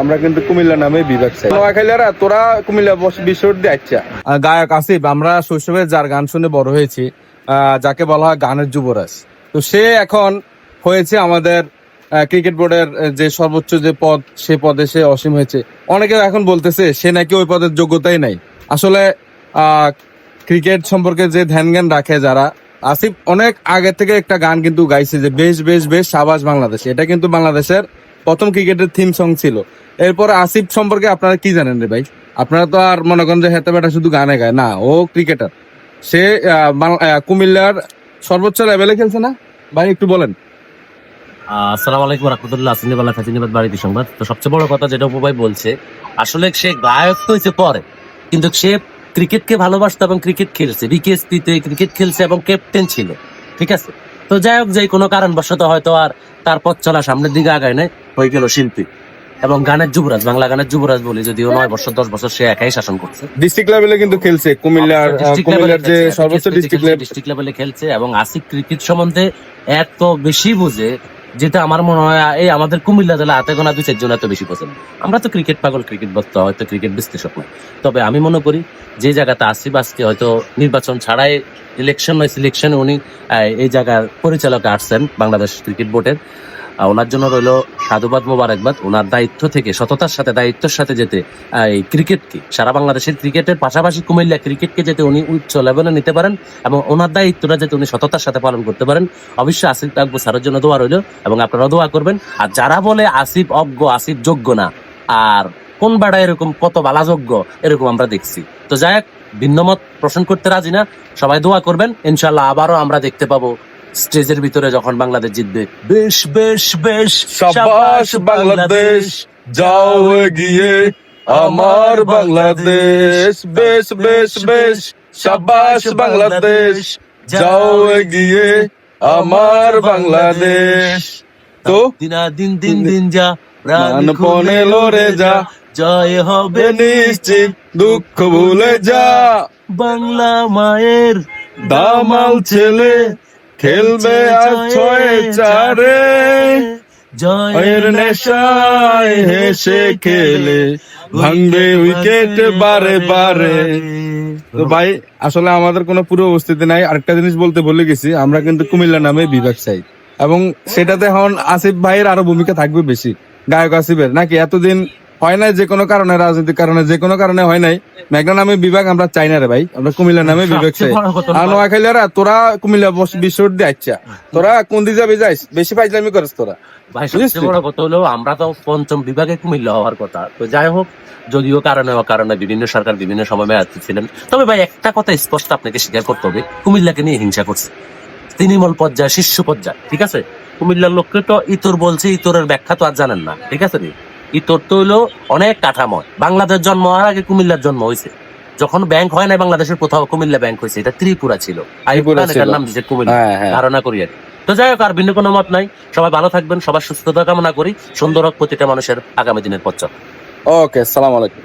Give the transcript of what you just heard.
আমরা কিন্তু কুমিল্লা নামে বিভাগ চাই। নোয়াখালীরা তোরা কুমিল্লা বিশ্বর দিয়ে আচ্ছা। গায়ক আসিফ, আমরা শৈশবে যার গান শুনে বড় হয়েছি, যাকে বলা হয় গানের যুবরাজ, তো সে এখন হয়েছে আমাদের ক্রিকেট বোর্ডের যে সর্বোচ্চ যে পদ, সে পদে সে অসীম হয়েছে। অনেকে এখন বলতেছে সে নাকি ওই পদের যোগ্যতাই নাই। আসলে ক্রিকেট সম্পর্কে যে ধ্যান জ্ঞান রাখে যারা, আসিফ অনেক আগে থেকে একটা গান কিন্তু গাইছে যে বেশ বেশ বেশ সাবাস বাংলাদেশ। এটা কিন্তু বাংলাদেশের প্রথম ক্রিকেটের থিম সং ছিল। এরপর আসিফ সম্পর্কে আপনারা কি জানেন রে ভাই? আপনারা তো আর মনে করেন যে হেতে বেটা শুধু গানে গায় না, ও ক্রিকেটার। সে কুমিল্লার সর্বোচ্চ লেভেলে খেলছে না ভাই, একটু বলেন। আসসালামু আলাইকুম রাহমাতুল্লাহ। আসিনিবাল্লাহ ফাজিনিবাদ বাড়িতে সংবাদ। তো সবচেয়ে বড় কথা যেটা উপভাই বলছে, আসলে সে গায়ক তো হয়েছে পরে, কিন্তু সে ক্রিকেটকে ভালোবাসতো এবং ক্রিকেট খেলছে, বিকেএসপিতে ক্রিকেট খেলছে এবং ক্যাপ্টেন ছিল। ঠিক আছে, তো যাই হোক, যে কোনো কারণবশত হয়তো আর তার পথ চলা সামনের দিকে আগায় নাই, হয়ে গেল শিল্পী এবং গানের যুবরাজ, বাংলা গানের যুবরাজ বলি, যদিও 9 বছর 10 বছর সে একাই শাসন করছে। ডিস্ট্রিক্ট লেভেলে কিন্তু খেলছে, কুমিল্লার যে সর্বোচ্চ ডিস্ট্রিক্ট লেভেলে খেলছে। এবং আসিফ ক্রিকেট সম্বন্ধে এত বেশি বুঝে, যেটা আমার মনে হয় এই আমাদের কুমিল্লা জেলা হাতে গোনা 2-4 জন এত বেশি পছন্দ। আমরা তো ক্রিকেট পাগল, ক্রিকেট ভক্ত, হয়তো ক্রিকেট বিশ্লেষক নয়। তবে আমি মনে করি যে জায়গাতে আসিফ আজকে হয়তো নির্বাচন ছাড়াই ইলেকশন নয় সিলেকশন উনি এই জায়গার পরিচালকে আসছেন বাংলাদেশ ক্রিকেট বোর্ডের, ওনার জন্য রইল সাধুবাদ মোবারকবাদ। ওনার দায়িত্ব থেকে সততার সাথে দায়িত্বের সাথে যেতে এই ক্রিকেটকে, সারা বাংলাদেশের ক্রিকেটের পাশাপাশি কুমিল্লা ক্রিকেটকে যেতে উনি উচ্চ লেভেলে নিতে পারেন এবং ওনার দায়িত্বটা যাতে উনি সততার সাথে পালন করতে পারেন। অবশ্যই আসিফ আকবর স্যারের জন্য দোয়া রইল এবং আপনারা দোয়া করবেন। আর যারা বলে আসিফ অজ্ঞ, আসিফ যোগ্য না, আর কোন বাড়া এরকম কত বালা যোগ্য, এরকম আমরা দেখছি। তো যাই হোক, ভিন্নমত পোষণ করতে রাজি না, সবাই দোয়া করবেন। ইনশাল্লাহ আবারও আমরা দেখতে পাবো স্টেজের ভিতরে যখন বাংলাদেশ জিতবে, বেশ বেশ বেশ সাবাস বাংলাদেশ, যাও এগিয়ে আমার বাংলাদেশ, বেশ বেশ বেশ সাবাস বাংলাদেশ, যাও এগিয়ে আমার বাংলাদেশ। তো দিন দিন দিন যা প্রাণপণে লড়ে যা, জয় হবে নিশ্চিত দুঃখ ভুলে যা, বাংলা মায়ের দামাল ছেলে খেলবে আর 6-4, জয়ের নেশায় হেসে খেলে ভাঙবে উইকেট বারে বারে। তো ভাই, আসলে আমাদের কোনো পুরো উপস্থিতি নাই। আরেকটা জিনিস বলতে ভুলে গেছি, আমরা কিন্তু কুমিল্লা নামে বিভাগ চাই এবং সেটাতে এখন আসিফ ভাইয়ের আরো ভূমিকা থাকবে বেশি, গায়ক আসিফের। নাকি এতদিন হয় নাই, যে কোনো কারণে, রাজনৈতিক কারণে, যে কোনো কারণে হয় নাই। মেঘনা নামে বিভাগ আমরা চাই না রে ভাই, আমরা কুমিল্লা নামে বিভাগ চাই। আর নোয়াখালীরা তোরা কুমিল্লা বিশ্বর দিয়ে আচ্ছা, তোরা কোন দিকে যাবি যাইস, বেশি ফাইজলামি করিস তোরা। ভাই সবচেয়ে বড় কথা হলো আমরা তো পঞ্চম বিভাগে কুমিল্লা হওয়ার কথা। তো যাই হোক, যদিও কারণে বিভিন্ন সরকার বিভিন্ন সময় মেয়াদ ছিলেন। তবে ভাই একটা কথা স্পষ্ট আপনাকে স্বীকার করতে হবে, কুমিল্লাকে নিয়ে হিংসা করছে তৃণমূল পর্যায়ে, শীর্ষ পর্যায়ে। ঠিক আছে, কুমিল্লার লোককে তো ইতর বলছে, ইতরের ব্যাখ্যা তো আর জানেন না। ঠিক আছে, ইতর তো হইলো অনেক কাঠাময়। বাংলাদেশ জন্ম হওয়ার আগে কুমিল্লার জন্ম হয়েছে। যখন ব্যাংক হয় না বাংলাদেশের কোথাও, কুমিল্লা ব্যাংক হয়েছে। এটা ত্রিপুরা ছিল, নাম দিচ্ছে কুমিল্লা, ধারণা করি আর। তো যাই হোক, আর ভিন্ন কোনো মত নাই। সবাই ভালো থাকবেন, সবার সুস্থতা কামনা করি। সুন্দর হোক প্রতিটা মানুষের আগামী দিনের পথ। ওকে, আসসালামু আলাইকুম।